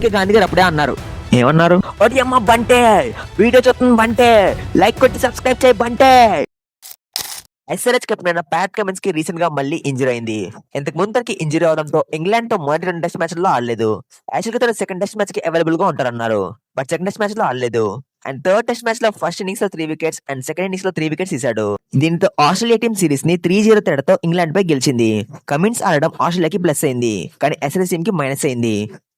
అందుకే గాంధీ గారు అప్పుడే అన్నారు, ఏమన్నారు, ఒకటి అమ్మ బంటే వీడియో చూస్తుంది బంటే, లైక్ కొట్టి సబ్స్క్రైబ్ చేయి బంటే. ఎస్ఆర్హెచ్ కెప్టెన్ అయిన ప్యాట్ కమిన్స్ కి రీసెంట్ గా మళ్ళీ ఇంజరీ అయింది. ఇంతకు ముందు తనకి ఇంజరీ అవడంతో ఇంగ్లాండ్ తో మొదటి 2 టెస్ట్ మ్యాచ్ లో ఆడలేదు. యాక్చువల్ గా తన సెకండ్ టెస్ట్ మ్యాచ్ కి అవైలబుల్ గా ఉంటారన్నారు, బట్ సెకండ్ టెస్ట్ మ్యాచ్ లో ఆడలేదు. అండ్ థర్డ్ టెస్ట్ మ్యాచ్ లో ఫస్ట్ ఇన్నింగ్స్ లో 3 వికెట్స్ అండ్ సెకండ్ ఇన్నింగ్స్ లో 3 వికెట్స్ తీశాడు. దీంతో ఆస్ట్రేలియా టీం సిరీస్ ని 3-0 తేడాతో ఇంగ్లాండ్ పై గెలిచింది. కమిన్స్ ఆడడం ఆస్ట్రేలియాకి ప్లస్ అయింది, కానీ ఎస్ఆర్హెచ్ టీం కి మైనస్ అయింది.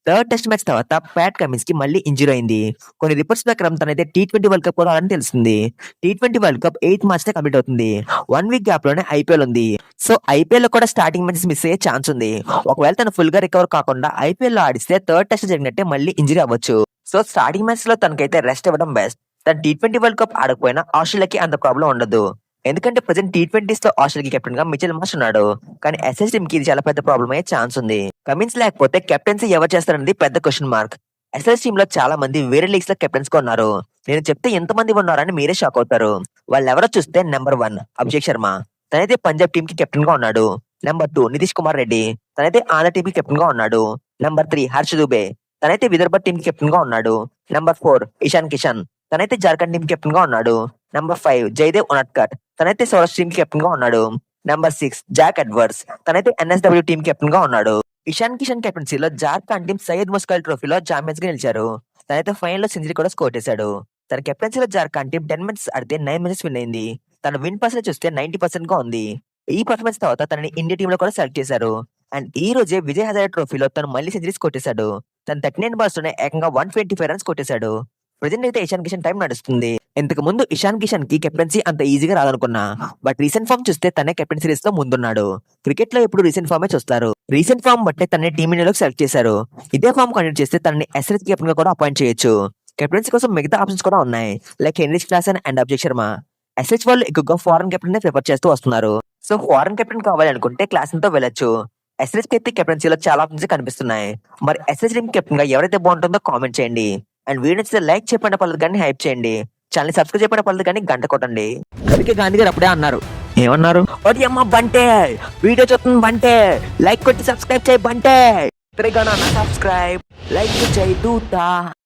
థర్డ్ టెస్ట్ మ్యాచ్ తర్వాత ప్యాట్ కమిన్స్ కి మళ్ళీ ఇంజరీ అయింది. కొన్ని రిపోర్ట్స్ ప్రకారం తనైతే T20 వరల్డ్ కప్ కూడా ఆడాలని తెలుస్తుంది. T20 world cup 8th March complete అవుతుంది. 1 వీక్ గ్యాప్ లోనే ఐపీఎల్ ఉంది. సో ఐపీఎల్ లో కూడా స్టార్టింగ్ మ్యాచెస్ మిస్ అయ్యే ఛాన్స్ ఉంది. ఒకవేళ తను ఫుల్ గా రికవర్ కాకుండా ఐపీఎల్ లో ఆడిస్తే థర్డ్ టెస్ట్ జరిగినట్టే మళ్ళీ ఇంజరీ అవ్వచ్చు. సో స్టార్టింగ్ మ్యాచ్ లో తనకైతే రెస్ట్ ఇవ్వడం బెస్ట్. తను T20 వరల్డ్ కప్ ఆడకపోయినా ఆస్ట్రేలియాకి అంత ప్రాబ్లం ఉండదు. ఎందుకంటే ప్రెసెంట్ T20s లో ఆస్ట్రేలియా కెప్టెన్ గా మిచెల్ మార్ష్ ఉన్నాడు. కానీ ఎస్ఎస్ టీమ్ కి ఇది చాలా పెద్ద ప్రాబ్లం అయ్యే ఛాన్స్ ఉంది. కమిన్స్ లేకపోతే కెప్టెన్సీ ఎవరు చేస్తారనేది పెద్ద క్వశ్చన్ మార్క్. ఎస్ఎస్ టీమ్ లో చాలా మంది వేరే లీగ్స్ లో కెప్టెన్స్ గా ఉన్నారు. నేను చెప్తే ఎంత మంది ఉన్నారని మీరే షాక్ అవుతారు. వాళ్ళు ఎవరో చూస్తే నెంబర్ 1 అభిషేక్ శర్మ, తనైతే పంజాబ్ టీమ్ కి కెప్టెన్ గా ఉన్నాడు. నెంబర్ 2 నితీష్ కుమార్ రెడ్డి, తనైతే ఆంధ్ర టీమ్ కి కెప్టెన్ గా ఉన్నాడు. నెంబర్ 3 హర్ష్ దుబే, తనైతే విదర్భ టీమ్ కి కెప్టెన్ గా ఉన్నాడు. నెంబర్ 4 ఇషాన్ కిషన్, తనైతే జార్ఖండ్ టీమ్ కెప్టెన్ గా ఉన్నాడు. నెంబర్ 5 జయదేవ్ ఉనట్కట్, తనైతే సౌరాష్ట్ర టీమ్ కెప్టెన్ గా ఉన్నాడు. నెంబర్ 6 జాక్ ఎడ్వర్డ్స్, తనైతే ఎన్ఎస్డబ్ల్యూ టీమ్ కెప్టెన్ గా ఉన్నాడు. ఇషాన్ కిషన్ కెప్టెన్సీలో జార్ఖండ్ టీం సయ్యద్ ముస్కాల్ ట్రోఫీలో ఛాంపియన్స్ గా నిలిచారు. తనైతే ఫైనల్ లో సెంచరీ కూడా స్కోర్ చేశాడు. తన కెప్టెన్సీలో జార్ఖండ్ టీం 10 మ్యాచెస్ ఆడితే 9 మ్యాచెస్ విన్ అయింది. తన విన్ పర్సెంట్ చూస్తే 90% గా ఉంది. ఈ పర్ఫార్మెన్స్ తర్వాత తనని ఇండియా టీమ్ లో కూడా సెలెక్ట్ చేశారు. అండ్ ఈ రోజే విజయ్ హజారే ట్రోఫీలో తను మళ్ళీ సెంచరీస్ కొట్టేశాడు. తన 39 బాల్స్ లోనే ఏకంగా 125 రన్స్ కొట్టేశాడు. ప్రజెంట్ అయితే ఇషాన్ కిషన్ టైం నడుస్తుంది. ఇంతకు ముందు ఇషాన్ కిషన్ కి కెప్టెన్సీ అంత ఈజీగా రాదనుకున్నా, బట్ రీసెంట్ ఫామ్ చూస్తే తనే కెప్టెన్ సిరీస్ లో ముందున్నాడు. క్రికెట్ లో ఎప్పుడు రీసెంట్ ఫామే చూస్తారు. రీసెంట్ ఫామ్ బట్టే తనని టీమిండియాలోకి సెలెక్ట్ చేశారు. ఇదే ఫామ్ కంటిన్యూ చేస్తే తనని ఎస్ఆర్హెచ్ కెప్టెన్ గా కూడా అపాయింట్ చేయొచ్చు. కెప్టెన్సీ కోసం మిగతా ఆప్షన్స్ కూడా ఉన్నాయి, like Heinrich Klaasen and Abhishek Sharma. SH వాళ్ళు ఎక్కువగా ఫారెన్ కెప్టెన్ నే ప్రిఫర్ చేస్తూ వస్తున్నారు. సో ఫారెన్ కెప్టెన్ కావాలి అనుకుంటే క్లాసెన్ తో వెళ్ళొచ్చు. ఎస్ఆర్హెచ్ కి అయితే కెప్టెన్సీలో చాలా ఆప్షన్స్ కనిపిస్తున్నాయి. మరి ఎస్ఆర్హెచ్ టీమ్ కెప్టెన్ గా ఎవరైతే బాగుంటుందో కామెంట్ చేయండి. అండ్ వీడియో నచ్చితే లైక్ చెప్పండి పర్లేదు కానీ హైప్ చేయండి. ఛానల్ సబ్స్క్రైబ్ చెప్పండి పర్లేదు కానీ గంట కొట్టండి. అందుకే గాంధీ గారు అప్పుడే అన్నారు, ఏమన్నారు, ఒకటి అమ్మ బంటే వీడియో చూస్తుంది బంటే, లైక్ కొట్టి సబ్స్క్రైబ్ చేయి బంటే. సబ్స్క్రైబ్ లైక్ చేయి దూతా.